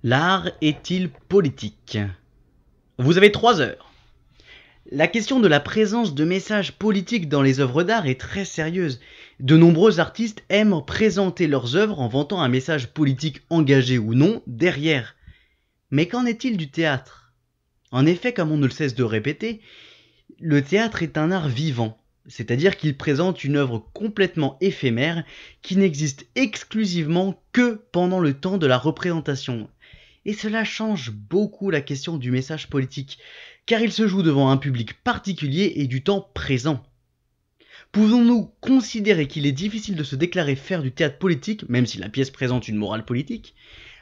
L'art est-il politique? Vous avez 3 heures. La question de la présence de messages politiques dans les œuvres d'art est très sérieuse. De nombreux artistes aiment présenter leurs œuvres en vantant un message politique engagé ou non derrière. Mais qu'en est-il du théâtre? En effet, comme on ne le cesse de répéter, le théâtre est un art vivant, c'est-à-dire qu'il présente une œuvre complètement éphémère qui n'existe exclusivement que pendant le temps de la représentation. Et cela change beaucoup la question du message politique, car il se joue devant un public particulier et du temps présent. Pouvons-nous considérer qu'il est difficile de se déclarer faire du théâtre politique, même si la pièce présente une morale politique,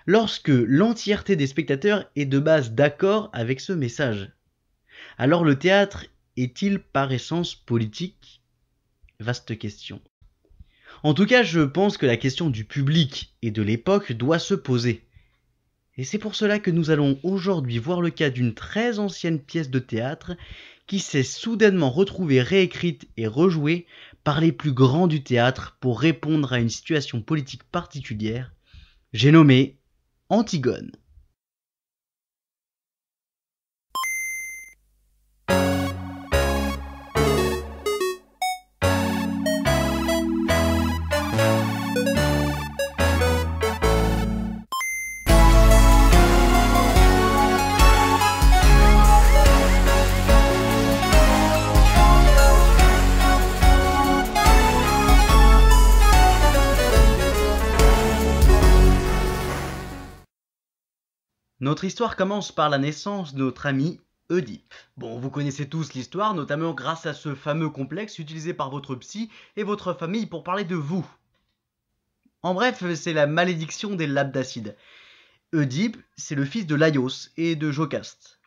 lorsque l'entièreté des spectateurs est de base d'accord avec ce message? Alors le théâtre est-il par essence politique? Vaste question. En tout cas, je pense que la question du public et de l'époque doit se poser. Et c'est pour cela que nous allons aujourd'hui voir le cas d'une très ancienne pièce de théâtre qui s'est soudainement retrouvée réécrite et rejouée par les plus grands du théâtre pour répondre à une situation politique particulière. J'ai nommé Antigone. Notre histoire commence par la naissance de notre ami Oedipe. Bon, vous connaissez tous l'histoire, notamment grâce à ce fameux complexe utilisé par votre psy et votre famille pour parler de vous. En bref, c'est la malédiction des Labdacides. Oedipe, c'est le fils de Laios et de Jocaste.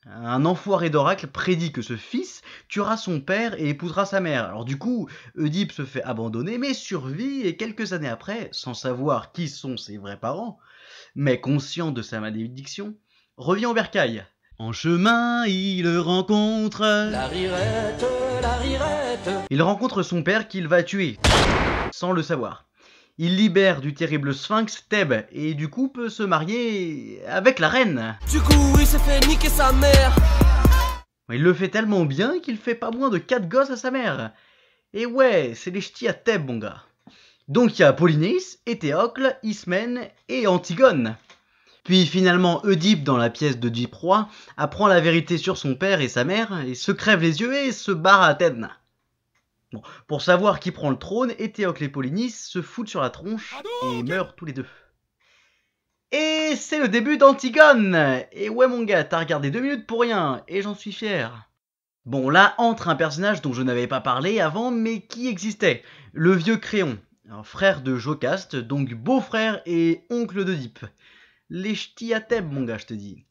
Un enfoiré d'oracle prédit que ce fils tuera son père et épousera sa mère. Alors du coup, Oedipe se fait abandonner mais survit et quelques années après, sans savoir qui sont ses vrais parents, mais conscient de sa malédiction, revient au bercail. En chemin, il rencontre... La rirette, la rirette. Il rencontre son père qu'il va tuer, sans le savoir. Il libère du terrible sphinx Thèbes et du coup peut se marier avec la reine. Du coup, il s'est fait niquer sa mère. Il le fait tellement bien qu'il fait pas moins de 4 gosses à sa mère. Et ouais, c'est les ch'tis à Thèbes, mon gars. Donc il y a Polynice, Éthéocle, Ismène et Antigone. Puis finalement Oedipe, dans la pièce d'Oedipe roi, apprend la vérité sur son père et sa mère, et se crève les yeux et se barre à Athènes. Bon, pour savoir qui prend le trône, Éthéocle et Polynice se foutent sur la tronche et meurent tous les deux. Et c'est le début d'Antigone. Et ouais mon gars, t'as regardé 2 minutes pour rien, et j'en suis fier. Bon, là entre un personnage dont je n'avais pas parlé avant, mais qui existait, le vieux Créon. Un frère de Jocaste, donc beau-frère et oncle d'Oedipe. Les ch'tis à Thèbes, mon gars, je te dis.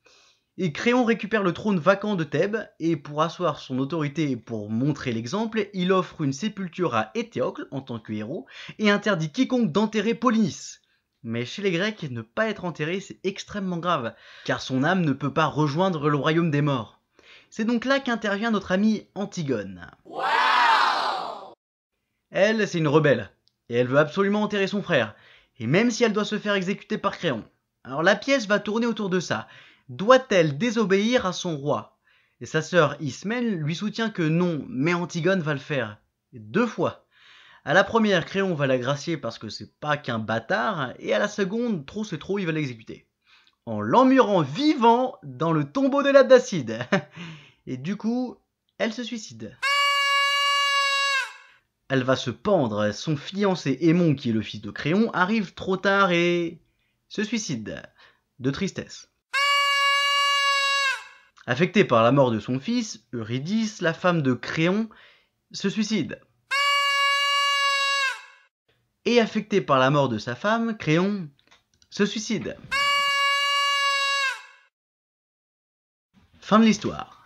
Et Créon récupère le trône vacant de Thèbes, et pour asseoir son autorité et pour montrer l'exemple, il offre une sépulture à Éthéocle en tant que héros, et interdit quiconque d'enterrer Polynice. Mais chez les Grecs, ne pas être enterré, c'est extrêmement grave, car son âme ne peut pas rejoindre le royaume des morts. C'est donc là qu'intervient notre amie Antigone. Wow. Elle, c'est une rebelle. Et elle veut absolument enterrer son frère, et même si elle doit se faire exécuter par Créon. Alors la pièce va tourner autour de ça. Doit-elle désobéir à son roi? Et sa sœur Ismène lui soutient que non, mais Antigone va le faire. 2 fois. À la première, Créon va la gracier parce que c'est pas qu'un bâtard, et à la seconde, trop c'est trop, il va l'exécuter. En l'emmurant vivant dans le tombeau de l'Abdacide. Et du coup, elle se suicide. Elle va se pendre, son fiancé Aimon, qui est le fils de Créon, arrive trop tard et se suicide, de tristesse. Affectée par la mort de son fils, Eurydice, la femme de Créon, se suicide. Et affectée par la mort de sa femme, Créon se suicide. Fin de l'histoire.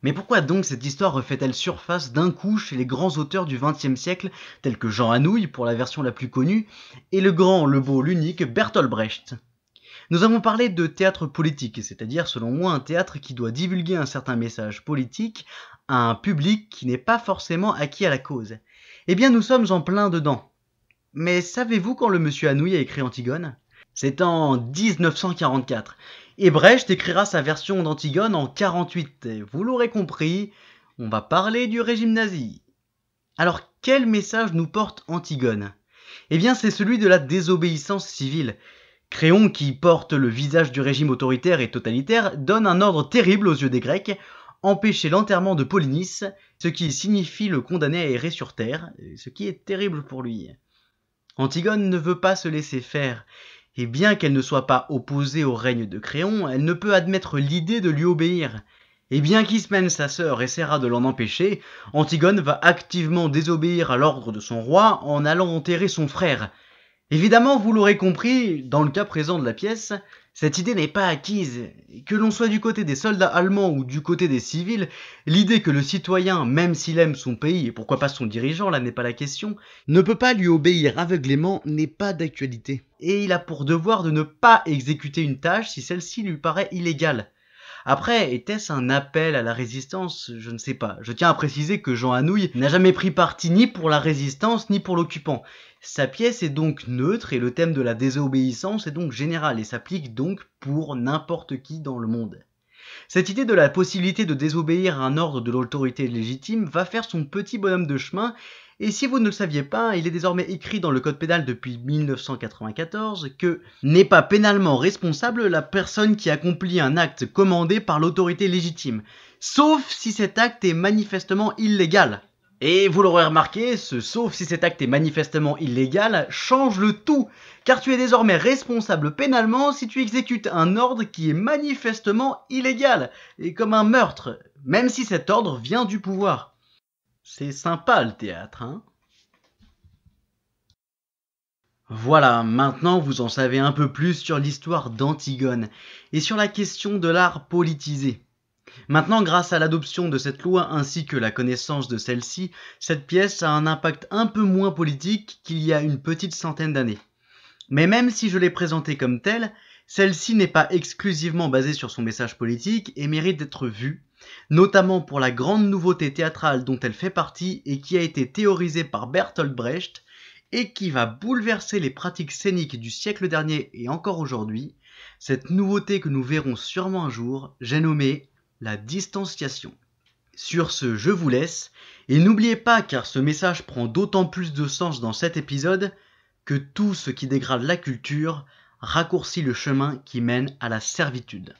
Mais pourquoi donc cette histoire refait-elle surface d'un coup chez les grands auteurs du XXe siècle, tels que Jean Anouilh pour la version la plus connue, et le grand, le beau, l'unique Bertolt Brecht? Nous avons parlé de théâtre politique, c'est-à-dire selon moi un théâtre qui doit divulguer un certain message politique à un public qui n'est pas forcément acquis à la cause. Eh bien nous sommes en plein dedans. Mais savez-vous quand le monsieur Anouilh a écrit Antigone? C'est en 1944. Et Brecht écrira sa version d'Antigone en 48. Et vous l'aurez compris, on va parler du régime nazi. Alors quel message nous porte Antigone ? Eh bien c'est celui de la désobéissance civile. Créon, qui porte le visage du régime autoritaire et totalitaire, donne un ordre terrible aux yeux des Grecs, empêcher l'enterrement de Polynice, ce qui signifie le condamner à errer sur terre, ce qui est terrible pour lui. Antigone ne veut pas se laisser faire, et bien qu'elle ne soit pas opposée au règne de Créon, elle ne peut admettre l'idée de lui obéir. Et bien qu'Ismène, sa sœur, essaiera de l'en empêcher, Antigone va activement désobéir à l'ordre de son roi en allant enterrer son frère. Évidemment, vous l'aurez compris, dans le cas présent de la pièce, cette idée n'est pas acquise. Que l'on soit du côté des soldats allemands ou du côté des civils, l'idée que le citoyen, même s'il aime son pays, et pourquoi pas son dirigeant, là n'est pas la question, ne peut pas lui obéir aveuglément n'est pas d'actualité. Et il a pour devoir de ne pas exécuter une tâche si celle-ci lui paraît illégale. Après, était-ce un appel à la résistance ? Je ne sais pas. Je tiens à préciser que Jean Anouilh n'a jamais pris parti ni pour la résistance ni pour l'occupant. Sa pièce est donc neutre et le thème de la désobéissance est donc général et s'applique donc pour n'importe qui dans le monde. Cette idée de la possibilité de désobéir à un ordre de l'autorité légitime va faire son petit bonhomme de chemin, et si vous ne le saviez pas, il est désormais écrit dans le code pénal depuis 1994 que n'est pas pénalement responsable la personne qui accomplit un acte commandé par l'autorité légitime, sauf si cet acte est manifestement illégal. Et vous l'aurez remarqué, ce sauf si cet acte est manifestement illégal change le tout, car tu es désormais responsable pénalement si tu exécutes un ordre qui est manifestement illégal, et comme un meurtre, même si cet ordre vient du pouvoir. C'est sympa le théâtre, hein ? Voilà, maintenant vous en savez un peu plus sur l'histoire d'Antigone, et sur la question de l'art politisé. Maintenant, grâce à l'adoption de cette loi ainsi que la connaissance de celle-ci, cette pièce a un impact un peu moins politique qu'il y a une petite centaine d'années. Mais même si je l'ai présentée comme telle, celle-ci n'est pas exclusivement basée sur son message politique et mérite d'être vue, notamment pour la grande nouveauté théâtrale dont elle fait partie et qui a été théorisée par Bertolt Brecht et qui va bouleverser les pratiques scéniques du siècle dernier et encore aujourd'hui. Cette nouveauté que nous verrons sûrement un jour, j'ai nommé la distanciation. Sur ce, je vous laisse, et n'oubliez pas, car ce message prend d'autant plus de sens dans cet épisode, que tout ce qui dégrade la culture raccourcit le chemin qui mène à la servitude.